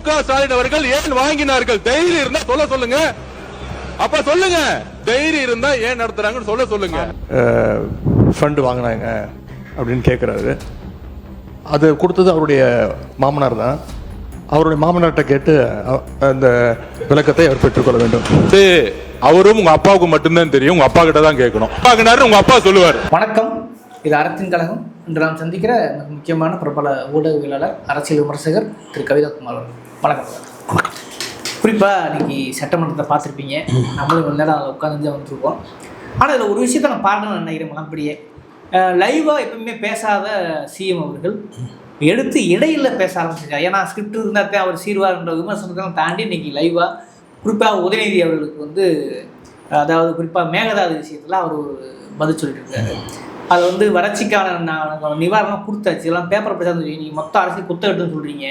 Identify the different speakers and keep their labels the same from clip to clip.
Speaker 1: ஸ்டாலின் அவர்கள் ஏன் வாங்கினார்கள்? தைரியம் இருந்தா சொல்லுங்க. அப்ப சொல்லுங்க, தைரியம் இருந்தா ஏன் நடத்துறாங்கன்னு சொல்லுங்க.
Speaker 2: ஃபண்ட் வாங்கினாங்க அப்படின்னு கேட்குறாரு. அது கொடுத்தது அவருடைய மாமனார் தான். அவருடைய மாமனார்கிட்ட கேட்டு அந்த விளக்கத்தை அவர் பெற்றுக்கொள்ள வேண்டும்.
Speaker 1: அவரும் உங்க அப்பாவுக்கு மட்டும்தான் தெரியும். உங்க அப்பா கிட்ட தான் கேட்கணும். உங்க அப்பா சொல்லுவார்.
Speaker 3: வணக்கம், இது அறத்தின் கழகம். இன்று நாம் சந்திக்கிற முக்கியமான பிரபல ஊடகவியலாளர், அரசியல் விமர்சகர் திரு கவிதாகுமார் அவர்கள். வணக்கம். குறிப்பாக இன்னைக்கு சட்டமன்றத்தை பார்த்துருப்பீங்க. நம்மளும் கொஞ்ச நேரம் அதில் உட்காந்து வந்துருக்கோம். ஆனால் இதில் ஒரு விஷயத்தை நான் பார்க்கணும்னு நினைக்கிறேன். மனப்படியே லைவாக எப்பவுமே பேசாத சிஎம் அவர்கள் எடுத்து இடையில பேச ஆரம்பிச்சிருக்காரு. ஏன்னா ஸ்கிரிப்ட் இருந்தால் அவர் சீர்வார்ன்ற விமர்சனத்தெல்லாம் தாண்டி இன்னைக்கு லைவாக குறிப்பாக உதயநிதி அவர்களுக்கு அதாவது குறிப்பாக மேகதாது விஷயத்தில் அவர் ஒரு பதில் சொல்லிட்டு இருக்காரு. அது வறட்சிக்கான நிவாரணம் கொடுத்தாச்சு, எல்லாம் பேப்பர் பிரச்சனை தெரியும், நீங்கள் மொத்த அரசியல் குத்தகட்டுன்னு சொல்கிறீங்க,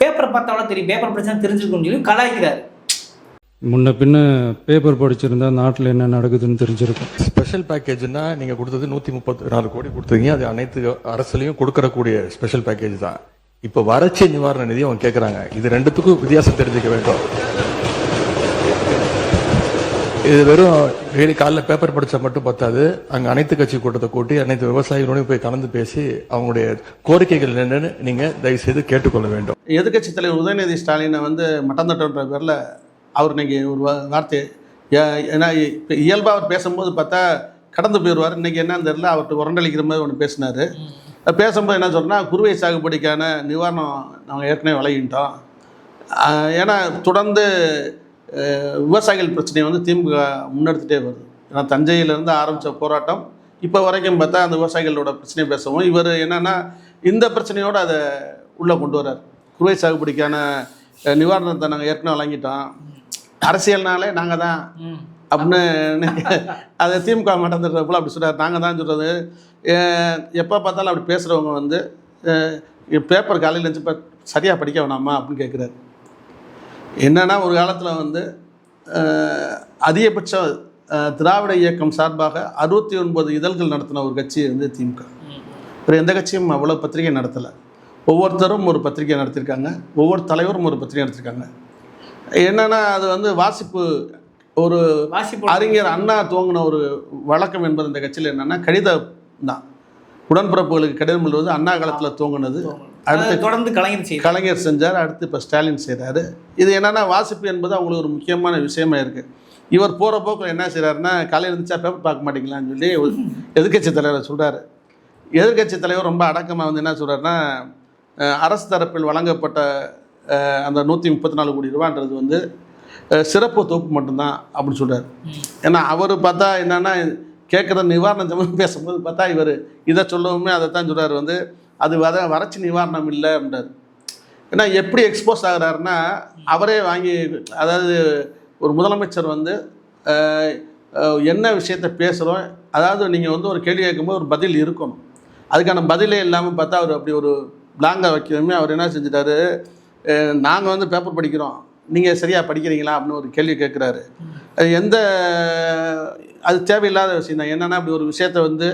Speaker 3: பேப்பரை பார்த்தாலும் தெரியும், பேப்பர் பிரச்சனை தெரிஞ்சுக்கணும்னு சொல்லி கலாய்க்கிறாரு.
Speaker 4: முன்ன பின்ன பேப்பர் படிச்சிருந்தா நாட்டில் என்ன நடக்குதுன்னு தெரிஞ்சிருக்கும்.
Speaker 2: ஸ்பெஷல் பேக்கேஜ்னா நீங்கள் கொடுத்தது 134 கோடி கொடுத்தீங்க. அது அனைத்து அரசுலையும் கொடுக்கறக்கூடிய ஸ்பெஷல் பேக்கேஜ் தான். இப்போ வறட்சி நிவாரண நிதி அவங்க கேட்குறாங்க. இது ரெண்டுத்துக்கும் வித்தியாசம் தெரிஞ்சுக்க வேண்டும். இது வெறும் காலைல பேப்பர் படித்தா மட்டும் பத்தாது. அங்கே அனைத்து கட்சி கூட்டத்தை கூட்டி அனைத்து விவசாயிகளோடையும் போய் கலந்து பேசி அவங்களுடைய கோரிக்கைகள் என்னன்னு நீங்கள் தயவுசெய்து கேட்டுக்கொள்ள வேண்டும்.
Speaker 5: எதிர்கட்சி தலைவர் உதயநிதி ஸ்டாலினை மட்டம் தட்டுன்ற பேரில் அவர் இன்னைக்கு ஒரு வார்த்தை, ஏன்னா இப்போ இயல்பாக அவர் பேசும்போது பார்த்தா கடந்து போயிடுவார். இன்றைக்கி என்னன்னு தெரியல, அவர்கிட்ட உரண்டளிக்கிற மாதிரி ஒன்று பேசினார். பேசும்போது என்ன சொல்கிறேன்னா, குறுவை சாகுபடிக்கான நிவாரணம் நாங்கள் ஏற்கனவே வழங்கிட்டோம். ஏன்னா தொடர்ந்து விவசாயிகள் பிரச்சனையை திமுக முன்னெடுத்துகிட்டே வருது. ஏன்னா தஞ்சையிலேருந்து ஆரம்பித்த போராட்டம் இப்போ வரைக்கும் பார்த்தா அந்த விவசாயிகளோட பிரச்சனையை பேசவும் இவர் என்னென்னா இந்த பிரச்சனையோடு அதை உள்ளே கொண்டு வர்றார். குறுவை சாகுபடிக்கான நிவாரணத்தை நாங்கள் ஏற்கனவே வழங்கிட்டோம், அரசியல்னாலே நாங்கள் தான் அப்படின்னு அதை திமுக மாட்டேன்ற போல் அப்படி சொல்கிறார். நாங்கள் தான் சொல்கிறது. எப்போ பார்த்தாலும் அப்படி பேசுகிறவங்க பேப்பர் காலையில் இருந்துச்சு இப்போ சரியாக படிக்க வேணாமா அப்படின்னு கேட்குறாரு. என்னென்னா ஒரு காலத்தில் அதிகபட்ச திராவிட இயக்கம் சார்பாக 69 இதழ்கள் நடத்தின ஒரு கட்சி திமுக. வேறு எந்த கட்சியும் அவ்வளோ பத்திரிகை நடத்தலை. ஒவ்வொருத்தரும் ஒரு பத்திரிகை நடத்தியிருக்காங்க, ஒவ்வொரு தலைவரும் ஒரு பத்திரிகை நடத்தியிருக்காங்க. என்னென்னா அது வாசிப்பு ஒரு அறிஞர் அண்ணா துவங்கின ஒரு வழக்கம் என்பது இந்த கட்சியில் என்னென்னா கடிதம் தான். உடன்பிறப்புகளுக்கு கடிதம் எழுதுவது அண்ணா காலத்தில் துவங்கினது. அடுத்து தொடர்ந்து கலைஞர் செஞ்சார். அடுத்து இப்போ ஸ்டாலின் செய்கிறாரு. இது என்னென்னா வாசிப்பு என்பது அவங்களுக்கு ஒரு முக்கியமான விஷயமா இருக்குது. இவர் போகிற போக்கில் என்ன செய்கிறாருன்னா, காலையில் இருந்துச்சா பேப்பர் பார்க்க மாட்டீங்களான்னு சொல்லி எதிர்கட்சி தலைவர் சொல்கிறார். எதிர்கட்சி தலைவர் ரொம்ப அடக்கமாக என்ன சொல்கிறாருன்னா, அரசு தரப்பில் வழங்கப்பட்ட அந்த 134 கோடி ரூபான்றது சிறப்பு தொகுப்பு மட்டும்தான் அப்படின்னு சொல்கிறார். ஏன்னா அவர் பார்த்தா என்னென்னா கேட்குற நிவாரணம் சம்பந்தம் பேசும்போது பார்த்தா இவர் இதை சொல்லவுமே அதை தான் சொல்கிறார். அது வறட்சி நிவாரணம் இல்லை அப்படின்றார். ஏன்னா எப்படி எக்ஸ்போஸ் ஆகிறாருன்னா, அவரே வாங்கி, அதாவது ஒரு முதலமைச்சர் என்ன விஷயத்தை பேசுகிறோம், அதாவது நீங்கள் ஒரு கேள்வி கேட்கும்போது ஒரு பதில் இருக்கணும், அதுக்கான பதிலே இல்லாமல் பார்த்தா அவர் அப்படி ஒரு பிளாங்கை வைக்கவுமே அவர் என்ன செஞ்சிட்டாரு, நாங்கள் பேப்பர் படிக்கிறோம், நீங்கள் சரியாக படிக்கிறீங்களா அப்படின்னு ஒரு கேள்வி கேட்குறாரு. அது தேவையில்லாத விஷயம் தான். என்னென்னா அப்படி ஒரு விஷயத்தை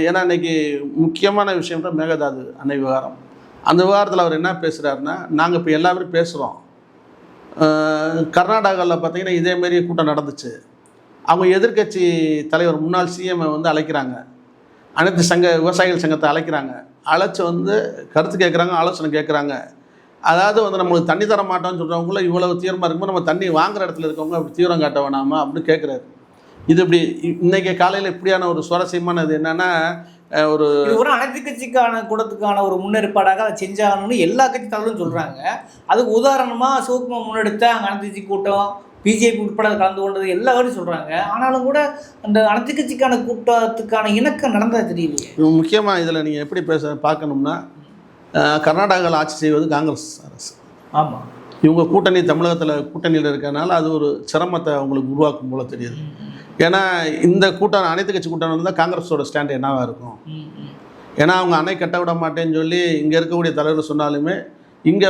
Speaker 5: ஏன்னா இன்றைக்கி முக்கியமான விஷயம் தான் மேகதாது அணை விவகாரம். அந்த விவகாரத்தில் அவர் என்ன பேசுகிறாருன்னா, நாங்கள் இப்போ எல்லாரும் பேசுகிறோம், கர்நாடகாவில் பார்த்திங்கன்னா இதேமாரி கூட்டம் நடந்துச்சு, அவங்க எதிர்கட்சி தலைவர் முன்னாள் சிஎம்ஐ அழைக்கிறாங்க, அனைத்து விவசாயிகள் சங்கத்தை அழைக்கிறாங்க, அழைச்சி கருத்து கேட்குறாங்க, ஆலோசனை கேட்குறாங்க. அதாவது நம்மளுக்கு தண்ணி தர மாட்டோம்னு சொல்கிறவங்கள இவ்வளவு தீவிரமாக இருக்கும்போது நம்ம தண்ணி வாங்குகிற இடத்துல இருக்கவங்க அப்படி தீவிரம் காட்ட வேணாமா அப்படின்னு கேட்குறாரு. இது இப்படி இன்றைக்கி காலையில் இப்படியான ஒரு சுவாரஸ்யமானது என்னென்னா, ஒரு
Speaker 3: அனைத்து கட்சிக்கான கூட்டத்துக்கான ஒரு முன்னேற்பாடாக அதை செஞ்சாகணும்னு எல்லா கட்சி தலைவரும் சொல்கிறாங்க. அதுக்கு உதாரணமாக சிவகுமா முன்னெடுத்த அங்கே அனைத்து கட்சி கூட்டம், பிஜேபி உட்பட கலந்து கொண்டது எல்லா வரையும் சொல்கிறாங்க. ஆனாலும் கூட அந்த அனைத்து கட்சிக்கான கூட்டத்துக்கான இணக்கம் நடந்தது தெரியலையே.
Speaker 5: முக்கியமாக இதில் நீங்கள் எப்படி பார்க்கணும்னா, கர்நாடகாவில் ஆட்சி செய்வது காங்கிரஸ் அரசு.
Speaker 3: ஆமாம்,
Speaker 5: இவங்க கூட்டணி தமிழகத்தில் கூட்டணியில் இருக்கிறனால அது ஒரு சிரமத்தை அவங்களுக்கு உருவாக்கும் போல தெரியுது. ஏன்னா இந்த கூட்டம் அனைத்து கட்சி கூட்டம் தான் காங்கிரஸோட ஸ்டாண்ட் என்னவாக இருக்கும். ஏன்னா அவங்க அணை கட்ட விட மாட்டேன்னு சொல்லி இங்கே இருக்கக்கூடிய தலைவர் சொன்னாலுமே, இங்கே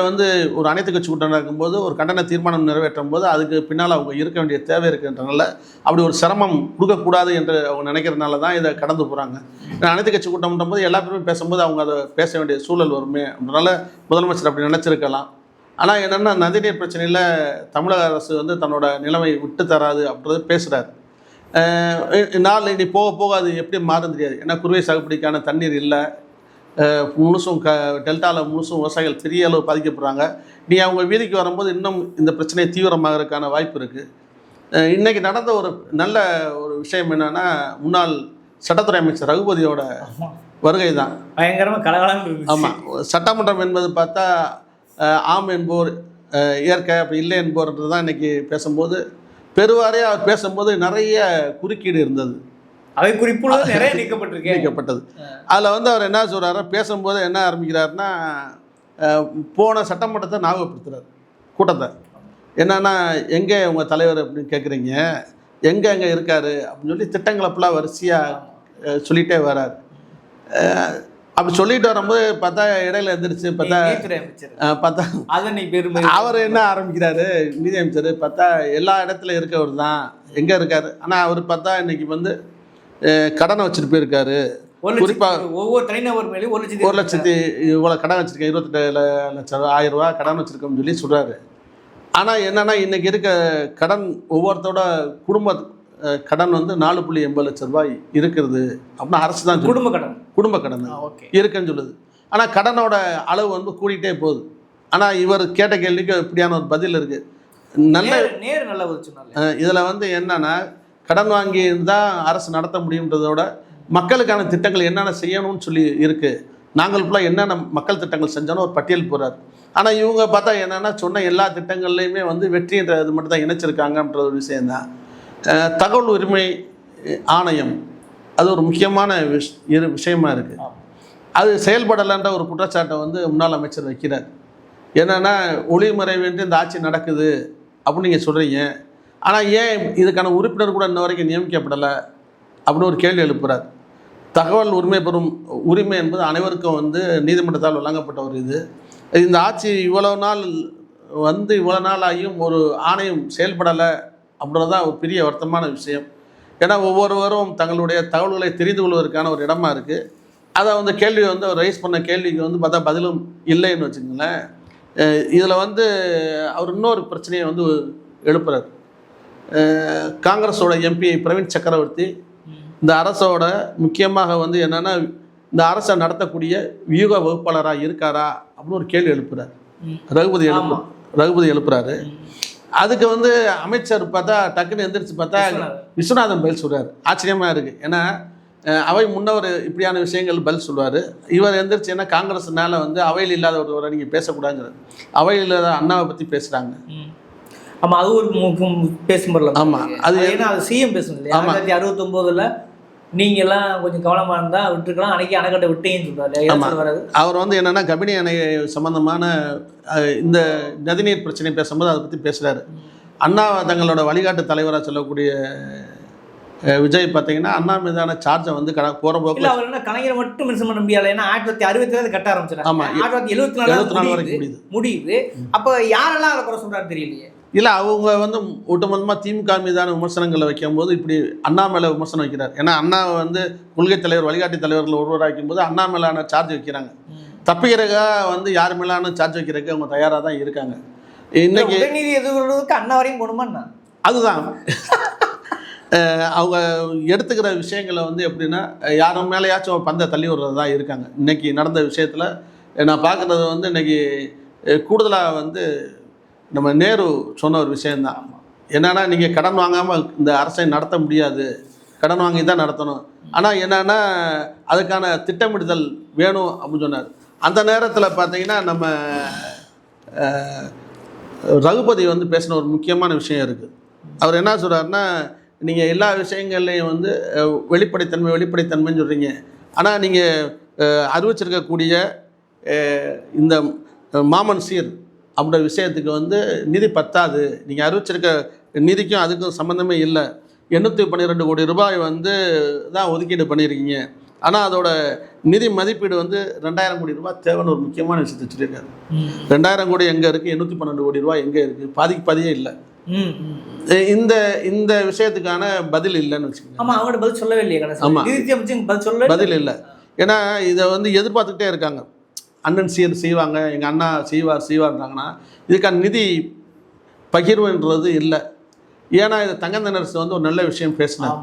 Speaker 5: ஒரு அனைத்து கட்சி கூட்டம் நடக்கும்போது ஒரு கண்டன தீர்மானம் நிறைவேற்றும் போது அதுக்கு பின்னால் அவங்க இருக்க வேண்டிய தேவை இருக்குன்றனால அப்படி ஒரு சிரமம் கொடுக்கக்கூடாது என்று அவங்க நினைக்கிறதுனால தான் இதை கடந்து போகிறாங்க. அனைத்து கட்சி கூட்டம் போது எல்லா பேருமே பேசும்போது அவங்க அதை பேச வேண்டிய சூழல் வருமே, அதனால முதலமைச்சர் அப்படி நினச்சிருக்கலாம். ஆனால் என்னென்னா நதிநீர் பிரச்சனையில் தமிழக அரசு வந்து தன்னோட நிலைமை விட்டு தராது அப்படின்றது பேசுகிறாரு. நாள் இனி போக போக அது எப்படி மாறும் தெரியாது. ஏன்னா குறுவை சாகுபடிக்கான தண்ணீர் இல்லை, முழுசும் டெல்டாவில் முழுசும் விவசாயிகள் பெரிய அளவு பாதிக்கப்படுறாங்க. நீ அவங்க வீதிக்கு வரும்போது இன்னும் இந்த பிரச்சனை தீவிரமாகறதுக்கான வாய்ப்பு இருக்குது. இன்றைக்கி நடந்த ஒரு நல்ல ஒரு விஷயம் என்னென்னா, முன்னாள் சட்டத்துறை அமைச்சர் ரகுபதியோட வருகை தான்.
Speaker 3: பயங்கரமாக கலகலம்.
Speaker 5: ஆமாம், சட்டமன்றம் என்பது பார்த்தா ஆம் என்போர் ஏற்க, அப்படி இல்லை என்போர்ன்றது தான் இன்றைக்கி பேசும்போது பெருவாரியாக அவர் பேசும்போது நிறைய குறுக்கீடு இருந்தது.
Speaker 3: அவை குறிப்புள்ள நிறைய நீக்கப்பட்டது.
Speaker 5: அதில் வந்து அவர் என்ன சொல்கிறாரு, பேசும்போது என்ன ஆரம்பிக்கிறாருன்னா, போன சட்டமன்றத்தை ஞாபகப்படுத்துகிறார் கூட்டத்தை. என்னன்னா, எங்கே உங்கள் தலைவர் அப்படின்னு கேட்குறீங்க, எங்கே இருக்கார் அப்படின்னு சொல்லி திட்டங்களை ஃபுல்லாக வரிசையாக சொல்லிகிட்டே வரார். அப்படி சொல்லிட்டு வரும்போது பார்த்தா இடையில எழுந்திரிச்சு பார்த்தா அவர் என்ன ஆரம்பிக்கிறாரு, நீதி அமைச்சர் பார்த்தா எல்லா இடத்துல இருக்கவர் தான், எங்கே இருக்காரு. ஆனால் அவர் பார்த்தா இன்னைக்கு வந்து கடனை வச்சுட்டு போயிருக்காரு. குறிப்பாக
Speaker 3: ஒவ்வொரு தனிநபர் மேலேயும்
Speaker 5: 1,00,000 இவ்வளோ கடன் வச்சுருக்கேன், 27 லட்சம் 1000 ரூபா கடன் வச்சுருக்கோம்னு சொல்லி சொல்கிறாரு. ஆனால் என்னென்னா இன்றைக்கி இருக்க கடன் ஒவ்வொருத்தோட குடும்ப கடன் வந்து 4.80 லட்சம் ரூபாய் இருக்கிறது அப்படின்னு அரசு தான் குடும்ப கடன் இருக்குன்னு சொல்லுது. ஆனால் கடனோட அளவு வந்து கூடிகிட்டே போகுது. ஆனால் இவர் கேட்ட கேள்விக்கு இப்படியான ஒரு பதில் இருக்குது. நல்ல இதில் வந்து என்னன்னா, கடன் வாங்கி இருந்தால் அரசு நடத்த முடியுன்றதோட மக்களுக்கான திட்டங்கள் என்னென்ன செய்யணும்னு சொல்லி இருக்குது. நாங்கள் ஃபுல்லாக என்னென்ன மக்கள் திட்டங்கள் செஞ்சோன்னு ஒரு பட்டியல் போகிறார். ஆனால் இவங்க பார்த்தா என்னென்னா, சொன்ன எல்லா திட்டங்கள்லையுமே வந்து வெற்றின்ற இது மட்டும் தான் இணைச்சிருக்காங்கன்ற ஒரு விஷயந்தான். தகவல் உரிமை ஆணையம் அது ஒரு முக்கியமான விஷயமா இருக்குது. அது செயல்படலைன்ற ஒரு குற்றச்சாட்டை வந்து முன்னாள் அமைச்சர் வைக்கிறார். என்னென்னா, ஒளிமறைவின்றி இந்த ஆட்சி நடக்குது அப்படின்னு நீங்கள் சொல்கிறீங்க, ஆனால் ஏன் இதுக்கான உறுப்பினர் கூட இன்ன வரைக்கும் நியமிக்கப்படலை அப்படின்னு ஒரு கேள்வி எழுப்புகிறார். தகவல் உரிமை பெறும் உரிமை என்பது அனைவருக்கும் வந்து நீதிமன்றத்தால் வழங்கப்பட்ட ஒரு இந்த ஆட்சி இவ்வளோ நாள் ஆகியும் ஒரு ஆணையம் செயல்படலை அப்படின்றதான் ஒரு பெரிய வருத்தமான விஷயம். ஏன்னா ஒவ்வொருவரும் தங்களுடைய தகவல்களை தெரிந்து கொள்வதற்கான ஒரு இடமா இருக்குது. அதை வந்து கேள்வி வந்து அவர் ரைஸ் பண்ண கேள்விக்கு வந்து பார்த்தா பதிலும் இல்லைன்னு வச்சுக்கோங்களேன். இதில் வந்து அவர் இன்னொரு பிரச்சனையை வந்து எழுப்புறார். காங்கிரஸோட எம்பி பிரவீன் சக்கரவர்த்தி இந்த அரசோட முக்கியமாக வந்து என்னென்னா, இந்த அரசை நடத்தக்கூடிய வியூக வகுப்பாளராக இருக்காரா அப்படின்னு ஒரு கேள்வி எழுப்புறார். ரகுபதி எழுப்புறாரு. அதுக்கு வந்து அமைச்சர் பார்த்தா டக்குன்னு எந்திரிச்சு பார்த்தா விஸ்வநாதன் பதில் சொல்கிறார். ஆச்சரியமாக இருக்குது. ஏன்னா அவை முன்னவர் இப்படியான விஷயங்கள் பதில் சொல்லுவார். இவர் எந்திரிச்சு ஏன்னா காங்கிரஸ்னால வந்து அவையில் இல்லாத ஒருவரை நீங்கள் பேசக்கூடாதுங்கிறது. அவையில் இல்லாத அண்ணாவை பற்றி பேசுகிறாங்க.
Speaker 3: ஆமாம், அது ஒரு பேசும் பொருள்.
Speaker 5: ஆமாம், அது
Speaker 3: ஏன்னா அது சிஎம் பேசணும் இல்லையா. 1969 நீங்கள்லாம் கொஞ்சம் கவனமாக இருந்தால் விட்டுருக்கலாம், அன்றைக்கி அணைக்கட்டை விட்டேன்னு சொல்கிறாரு.
Speaker 5: அவர் வந்து என்னென்னா, கபினி அணை சம்மந்தமான இந்த நதிநீர் பிரச்சனை பேசும்போது அதை பற்றி பேசுகிறாரு. அண்ணா தங்களோட வழிகாட்டு தலைவராக சொல்லக்கூடிய விஜய் பார்த்தீங்கன்னா, அண்ணா மீதான சார்ஜை வந்து போகிற போக்கில்
Speaker 3: அவர் என்ன கலைஞரை மட்டும் மென்ஷன் பண்ண முடியாது. ஏன்னா 1967 கட்ட ஆரம்பிச்சாங்க.
Speaker 5: ஆமாம்,
Speaker 3: 1974 வரைக்கும் முடியுது. அப்போ யாரெல்லாம் அதை குறை சொல்கிறாரு தெரியலையே.
Speaker 5: இல்லை, அவங்க வந்து ஒட்டுமொத்தமாக திமுக மீதான விமர்சனங்களை வைக்கும்போது இப்படி அண்ணா மேலே விமர்சனம் வைக்கிறார். ஏன்னா அண்ணாவை வந்து கொள்கை தலைவர் வழிகாட்டி தலைவர்கள் ஒருவராக வைக்கும்போது அண்ணா மேலான சார்ஜ் வைக்கிறாங்க. தப்பிக்கிறதுக்காக வந்து யார் மேலான சார்ஜ் வைக்கிறதுக்கு அவங்க தயாராக தான் இருக்காங்க. இன்னைக்கு
Speaker 3: நீதி எதிர்கொள்வதற்கு அண்ணா வரையும் போகணுமா?
Speaker 5: அதுதான் அவங்க எடுத்துக்கிற விஷயங்களை வந்து எப்படின்னா, யாரும் மேலேயாச்சும் பந்தை தள்ளி விடுறது தான் இருக்காங்க. இன்றைக்கி நடந்த விஷயத்தில் நான் பார்க்குறது வந்து இன்றைக்கி கூடுதலாக வந்து நம்ம நேரு சொன்ன ஒரு விஷயந்தான். என்னென்னா, நீங்கள் கடன் வாங்காமல் இந்த அரசை நடத்த முடியாது, கடன் வாங்கி தான் நடத்தணும். ஆனால் என்னென்னா, அதுக்கான திட்டமிடுதல் வேணும் அப்படின்னு சொன்னார். அந்த நேரத்தில் பார்த்தீங்கன்னா, நம்ம ரகுபதி வந்து பேசின ஒரு முக்கியமான விஷயம் இருக்குது. அவர் என்ன சொல்கிறாருன்னா, நீங்கள் எல்லா விஷயங்கள்லையும் வந்து வெளிப்படைத்தன்மைன்னு சொல்கிறீங்க, ஆனால் நீங்கள் அறிவிச்சிருக்கக்கூடிய இந்த மாமன் சீர் அப்படின்ற விஷயத்துக்கு வந்து நிதி பத்தாது. நீங்கள் அறிவிச்சிருக்க நிதிக்கும் அதுக்கும் சம்மந்தமே இல்லை. 812 கோடி ரூபாய் வந்து தான் ஒதுக்கீடு பண்ணியிருக்கீங்க. ஆனால் அதோட நிதி மதிப்பீடு வந்து 2000 கோடி ரூபாய் தேவைன்னு ஒரு முக்கியமான விஷயத்தை சொல்லியிருக்காரு. 2000 கோடி எங்கே இருக்குது, 812 கோடி ரூபாய் எங்கே இருக்குது, பாதியே இல்லை. இந்த விஷயத்துக்கான பதில் இல்லைன்னு வச்சுக்கோங்க.
Speaker 3: ஆமாம், அவங்களோட பதில் சொல்லவே இல்லையே.
Speaker 5: ஆமாம், பதில் இல்லை. ஏன்னா இதை வந்து எதிர்பார்த்துக்கிட்டே இருக்காங்க. அண்ணன் செய்வாங்க, எங்கள் அண்ணா செய்வார்ன்றாங்கன்னா இதுக்கான நிதி பகிர்வுன்றது இல்லை. ஏன்னா இது தங்கந்தனரசு வந்து ஒரு நல்ல விஷயம் பேசினார்.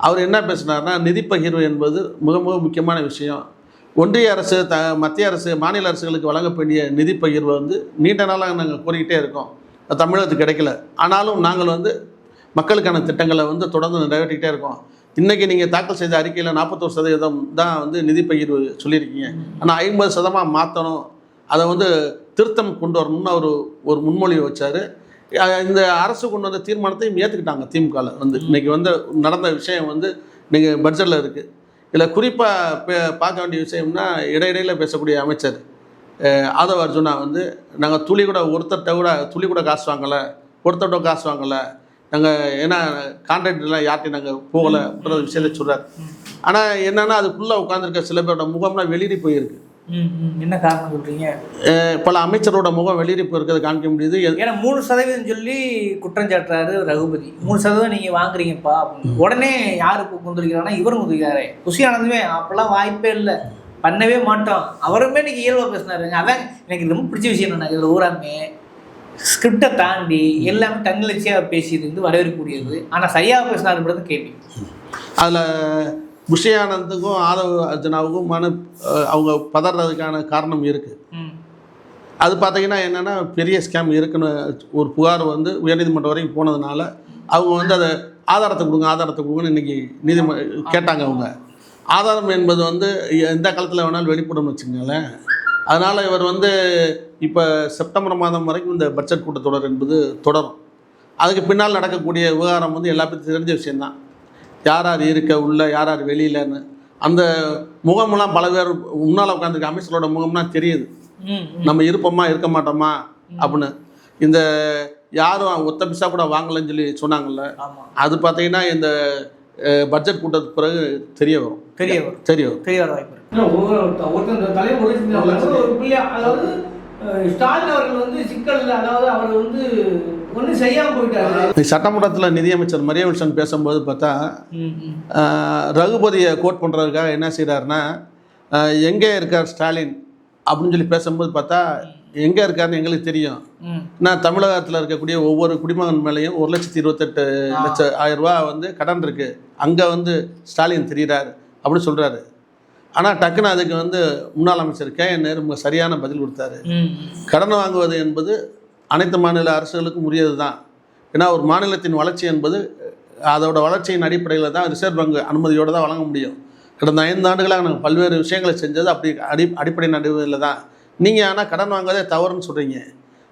Speaker 5: அவர் என்ன பேசினார்னா, நிதி பகிர்வு என்பது மிக மிக முக்கியமான விஷயம். ஒன்றிய அரசு மத்திய அரசு மாநில அரசுகளுக்கு வழங்க வேண்டிய நிதி பகிர்வை வந்து நீண்ட நாளாக நாங்கள் கோரிக்கிட்டே இருக்கோம், தமிழகத்துக்கு கிடைக்கல. ஆனாலும் நாங்கள் வந்து மக்களுக்கான திட்டங்களை வந்து தொடர்ந்து நிறைவேற்றிக்கிட்டே இருக்கோம். இன்றைக்கி நீங்கள் தாக்கல் செய்த அறிக்கையில் 41% தான் வந்து நிதி பகிர்வு சொல்லியிருக்கீங்க. ஆனால் 50% மாற்றணும், அதை வந்து திருத்தம் கொண்டு வரணும்னு ஒரு முன்மொழிவை வச்சார். இந்த அரசு கொண்டு வந்த தீர்மானத்தையும் ஏற்றுக்கிட்டாங்க திமுகவில். வந்து இன்றைக்கி வந்து நடந்த விஷயம் வந்து இன்றைக்கி பட்ஜெட்டில் இருக்குது. இதில் குறிப்பாக பார்க்க வேண்டிய விஷயம்னா, இடையிடையில் பேசக்கூடிய அமைச்சர் ஆதவ அர்ஜுனா வந்து நாங்கள் துளி கூட காசு வாங்கலை, ஒருத்தர்கிட்ட காசு வாங்கலை, நாங்கள் ஏன்னா கான்ட்ராக்டர்லாம் யார்ட்டையும் நாங்கள் போகலை அப்படின்ற விஷயத்தை சொல்கிறார். ஆனால் என்னென்னா அதுக்குள்ளே உட்காந்துருக்க சில பேரோட முகம்லாம் வெளியேறி போயிருக்கு.
Speaker 3: என்ன காரணம் சொல்கிறீங்க?
Speaker 5: பல அமைச்சரோட முகம் வெளியேறி போயிருக்கிறது காமிக்க முடியுது.
Speaker 3: ஏன்னா 3% சொல்லி குற்றம் சாட்டுறாரு ரகுபதி. 3% நீங்கள் வாங்குறீங்கப்பா அப்படின்னு. உடனே யார் கொண்டிருக்கிறாங்கன்னா இவரும் கொண்டிருக்கிறாரு. புஷி ஆனந்துமே அப்போல்லாம் வாய்ப்பே இல்லை, பண்ணவே மாட்டோம். அவருமே இன்னைக்கு இயல்பாக பேசினாருங்க. அதான் எனக்கு ரொம்ப பிடிச்ச விஷயம் என்னன்னா, இதில் ஊராமே ஸ்கிரிப்டை தாண்டி எல்லாமே தன்னலட்சியாக பேசியிருந்து வரவேற்கக்கூடியது. ஆனால் சரியாக பேசினாருன்றது கேள்வி.
Speaker 5: அதில் புஷியானந்துக்கும் ஆதவ அர்ஜுனாவுக்கும் அவங்க பதறதுக்கான காரணம் இருக்குது. அது பார்த்தீங்கன்னா என்னென்னா, பெரிய ஸ்கேம் இருக்குன்னு ஒரு புகார் வந்து உயர்நீதிமன்றம் வரைக்கும் போனதுனால அவங்க வந்து அதை ஆதாரத்தை கொடுங்கன்னு இன்றைக்கி கேட்டாங்க. அவங்க ஆதாரம் என்பது வந்து எந்த காலத்தில் வேணாலும் வெளிப்படும்னு வச்சுக்கோங்களேன். அதனால் இவர் வந்து இப்போ செப்டம்பர் மாதம் வரைக்கும் இந்த பட்ஜெட் கூட்டத்தொடர் என்பது தொடரும். அதுக்கு பின்னால் நடக்கக்கூடிய விவகாரம் வந்து எல்லாத்துக்கும் தெரிஞ்ச விஷயந்தான். யார் இருக்க உள்ள, யார் வெளியிலன்னு அந்த முகமெல்லாம் பல பேர் முன்னால் உட்காந்துருக்க அமைச்சரோட முகம்லாம் தெரியுது. நம்ம இருப்போமா இருக்க மாட்டோமா அப்படின்னு. இந்த யாரும் ஒத்த பிசா கூட வாங்கலன்னு சொல்லி சொன்னாங்கல்ல, அது பார்த்தீங்கன்னா இந்த பட்ஜெட் கூட்டத்துக்கு பிறகு தெரிய வரும்.
Speaker 3: வாய்ப்பு. அதாவது ஸ்டாலின் அவர்கள் வந்து சிக்கல், அதாவது அவர் வந்து ஒன்றும் செய்யாமல் போயிட்டாரு.
Speaker 5: சட்டமன்றத்தில் நிதியமைச்சர் மரியவில்சன் பேசும்போது பார்த்தா ரகுபதியை கோட் பண்ணுறதுக்காக என்ன செய்கிறாருன்னா, எங்கே இருக்கார் ஸ்டாலின் அப்படின்னு சொல்லி பேசும்போது பார்த்தா எங்கே இருக்காருன்னு எங்களுக்கு தெரியும். நான் தமிழகத்தில் இருக்கக்கூடிய ஒவ்வொரு குடிமகன் மேலேயும் 1,28,800,000 ரூபா வந்து கடன் இருக்குது, அங்கே வந்து ஸ்டாலின் தெரிகிறார் அப்படின்னு சொல்கிறாரு. ஆனால் டக்குன்னு அதுக்கு வந்து முன்னாள் அமைச்சர் KN நேரு சரியான பதில் கொடுத்தாரு. கடன் வாங்குவது என்பது அனைத்து மாநில அரசுகளுக்கும் உரியது தான். ஏன்னா ஒரு மாநிலத்தின் வளர்ச்சி என்பது அதோட வளர்ச்சியின் அடிப்படையில் தான் ரிசர்வ் வங்கி அனுமதியோடு தான் வழங்க முடியும். கடந்த 5 ஆண்டுகளாக நாங்கள் பல்வேறு விஷயங்களை செஞ்சது அப்படி அடிப்படை நடுவில் தான். நீங்கள் ஆனால் கடன் வாங்குவதே தவறுன்னு சொல்கிறீங்க.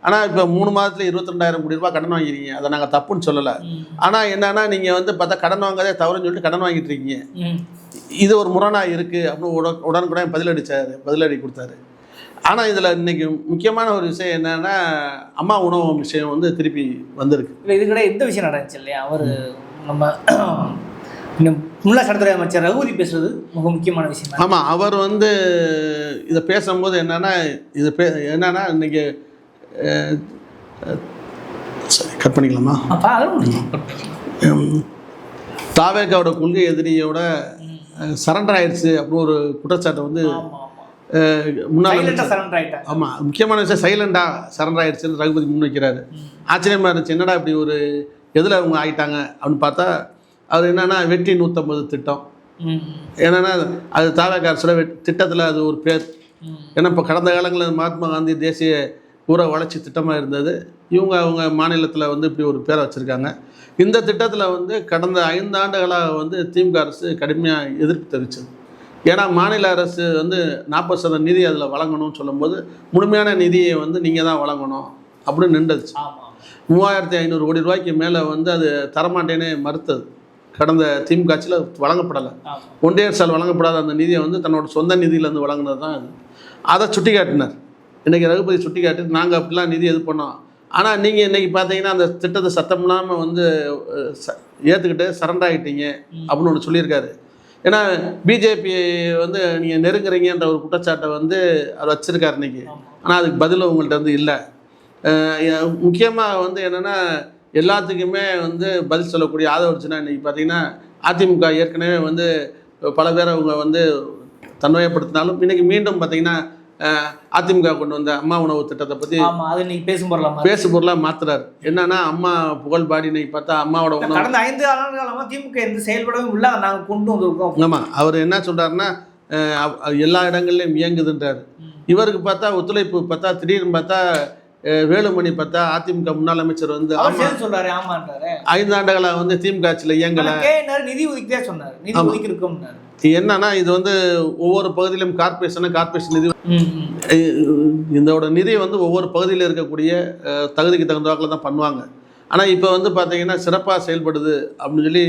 Speaker 5: ஆனால் இப்போ 3 மாதத்தில் 22,000 கோடி ரூபாய் கடன் வாங்கிறீங்க. அதை நாங்கள் தப்புன்னு சொல்லலை. ஆனால் என்னன்னா நீங்கள் வந்து பார்த்தா கடன் வாங்காதே தவறுன்னு சொல்லிட்டு கடன் வாங்கிட்டு இருக்கீங்க. இது ஒரு முரணாக இருக்குது அப்படின்னு உடனுக்குடன் பதிலடி கொடுத்தாரு. ஆனால் இதில் இன்றைக்கி முக்கியமான ஒரு விஷயம் என்னென்னா, அம்மா உணவகம் விஷயம் வந்து திருப்பி வந்திருக்கு.
Speaker 3: இல்லை, இது கூட எந்த விஷயம் நடந்துச்சு இல்லையா? அவர் நம்ம முன்னாள் சட்டத்துறை அமைச்சர் ரகுபதி பேசுறது மிக முக்கியமான விஷயம்.
Speaker 5: ஆமாம், அவர் வந்து இதை பேசும்போது என்னென்னா இன்றைக்கி கட் பண்ணிக்கலாமா? தாவேக்காவோட கொள்கை எதிரியோட சரண்டர் ஆயிடுச்சு அப்படின்னு ஒரு குற்றச்சாட்டை வந்து முன்னாள் ஆமாம் முக்கியமான விஷயம் சைலண்டாக சரண்டர் ஆயிடுச்சுன்னு ரகுபதி முன்வைக்கிறாரு. ஆச்சரியமாக இருந்துச்சு, என்னடா இப்படி ஒரு எதில் அவங்க ஆகிட்டாங்க அப்படின்னு பார்த்தா அவர் என்னென்னா வெற்றி 150 திட்டம். என்னென்னா அது தாவேக்கா அரசோட திட்டத்தில் அது ஒரு பேர். ஏன்னா இப்போ கடந்த காலங்களில் மகாத்மா காந்தி தேசிய ஊர வளர்ச்சி திட்டமாக இருந்தது. அவங்க மாநிலத்தில் வந்து இப்படி ஒரு பேரை வச்சுருக்காங்க. இந்த திட்டத்தில் வந்து கடந்த 5 ஆண்டுகளாக வந்து திமுக அரசு கடுமையாக எதிர்ப்பு தெரிவித்தது. ஏன்னா மாநில அரசு வந்து 40% நிதி அதில் வழங்கணும்னு சொல்லும்போது முழுமையான நிதியை வந்து நீங்கள் தான் வழங்கணும் அப்படின்னு நின்றுச்சு. 3,500 கோடி ரூபாய்க்கு மேலே வந்து அது தரமாட்டேனே மறுத்தது. கடந்த திமுக ஆட்சியில் வழங்கப்படலை. ஒன்றிய அரசால் வழங்கப்படாத அந்த நிதியை வந்து தன்னோட சொந்த நிதியிலேருந்து வழங்கினது தான் அது. அதை சுட்டி காட்டினார். இன்றைக்கி ரகுபதி சுட்டி காட்டி நாங்கள் அப்படிலாம் நிதி இது பண்ணோம். ஆனால் நீங்கள் இன்றைக்கி பார்த்தீங்கன்னா அந்த திட்டத்தை சத்தம் இல்லாமல் வந்து ஏற்றுக்கிட்டு சரண்டர் ஆகிட்டீங்க அப்படின்னு ஒன்று சொல்லியிருக்காரு. ஏன்னா பிஜேபி வந்து நீங்கள் நெருங்குறீங்கன்ற ஒரு குற்றச்சாட்டை வந்து அவர் வச்சுருக்காரு இன்றைக்கி. ஆனால் அதுக்கு பதில் உங்கள்கிட்ட வந்து இல்லை. முக்கியமாக வந்து என்னென்னா எல்லாத்துக்குமே வந்து பதில் சொல்லக்கூடிய ஆதவ அர்ஜுனா இன்றைக்கி பார்த்தீங்கன்னா அதிமுக ஏற்கனவே வந்து பல பேரை அவங்க வந்து தன்மையப்படுத்தினாலும் இன்றைக்கி மீண்டும் பார்த்திங்கன்னா அதிமுக கொண்டு வந்த அம்மா உணவு திட்டத்தை பற்றி
Speaker 3: ஆமா அது இன்னைக்கு பேசும் பொருளாமா
Speaker 5: பேசு பொருளாக மாத்துறாரு. என்னன்னா அம்மா புகழ் பாடி இன்னைக்கு பார்த்தா அம்மாவோட உணவு.
Speaker 3: கடந்த 5 ஆண்டு காலமா திமுக எந்த செயல்படவும் இல்லை, நாங்க கொண்டு வந்திருக்கோம்.
Speaker 5: ஆமாம், அவர் என்ன சொல்றாருன்னா எல்லா இடங்கள்லையும் இயங்குதுன்றாரு. இவருக்கு பார்த்தா ஒத்துழைப்பு பார்த்தா திடீர்னு பார்த்தா வேலுமணி பார்த்தா அதிமுக முன்னாள் அமைச்சர் வந்து
Speaker 3: சொல்றாரு ஆமான்றாரு
Speaker 5: 5 ஆண்டுகளா வந்து திமுக ஆட்சியில் இயங்கல,
Speaker 3: நிதி ஒதுக்கிட்டே சொன்னாரு, நிதி ஒதுக்கி இருக்கோம்னாரு.
Speaker 5: என்னன்னா இது வந்து ஒவ்வொரு பகுதியிலும் கார்பரேஷன் நிதி, இதோட நிதி வந்து ஒவ்வொரு பகுதியில் இருக்கக்கூடிய தகுதிக்கு தகுந்தவாக்கில் தான் பண்ணுவாங்க. ஆனால் இப்போ வந்து பார்த்தீங்கன்னா சிறப்பாக செயல்படுது அப்படின்னு சொல்லி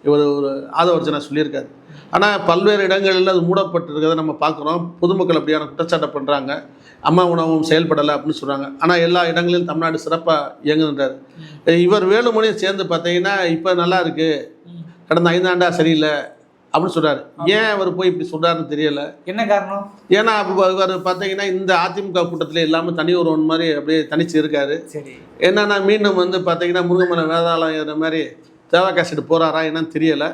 Speaker 5: இவர் ஒரு ஆதவர்ஜனா சொல்லியிருக்காரு. ஆனால் பல்வேறு இடங்களில் அது மூடப்பட்டிருக்கிறத நம்ம பார்க்குறோம். பொதுமக்கள் அப்படியான குற்றச்சாட்டை பண்ணுறாங்க, அம்மா உணவும் செயல்படலை அப்படின்னு சொல்கிறாங்க. ஆனால் எல்லா இடங்களிலும் தமிழ்நாடு சிறப்பாக இயங்குகின்றார். இவர் வேலுமணியும் சேர்ந்து பார்த்தீங்கன்னா இப்போ நல்லா இருக்குது, கடந்த 5 ஆண்டா சரியில்லை அப்படின்னு சொல்கிறாரு. ஏன் அவர் போய் இப்படி சொல்கிறாருன்னு தெரியல.
Speaker 3: என்ன காரணம்?
Speaker 5: ஏன்னா இவர் பார்த்தீங்கன்னா இந்த அதிமுக கூட்டத்தில் எல்லாமே தனி ஒருவன் மாதிரி அப்படியே தனிச்சு இருக்காரு.
Speaker 3: சரி,
Speaker 5: என்னன்னா மீண்டும் வந்து பார்த்தீங்கன்னா முருகமலை வேதாளம் மாதிரி தேவகாசிட்டு போகிறாரா என்னன்னு தெரியலை.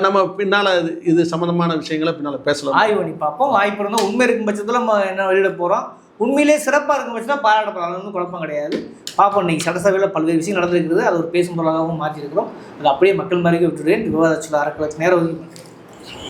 Speaker 5: நம்ம பின்னால் இது சம்மந்தமான விஷயங்களை பின்னால் பேசலாம்,
Speaker 3: ஆய்வு பண்ணி பார்ப்போம். வாய்ப்பு இருந்தால் உண்மை இருக்கும் பட்சத்தில் நம்ம என்ன வெளியிட போகிறோம், உண்மையிலே சிறப்பாக இருக்கும் பட்சத்தில் பாராட்டப்படலாம், அது வந்து குழப்பம் கிடையாது. பார்ப்போம். இன்றைக்கி சட்டசபையில் பல்வேறு விஷயம் நடந்திருக்கிறது, அது ஒரு பேசும் பொருளாகவும் மாற்றிருக்கிறோம். அது அப்படியே மக்கள் மாதிரியே விட்டுடுறேன். விவாதத்தில் அறக்கலக்கு நேரம் ஒதுக்கி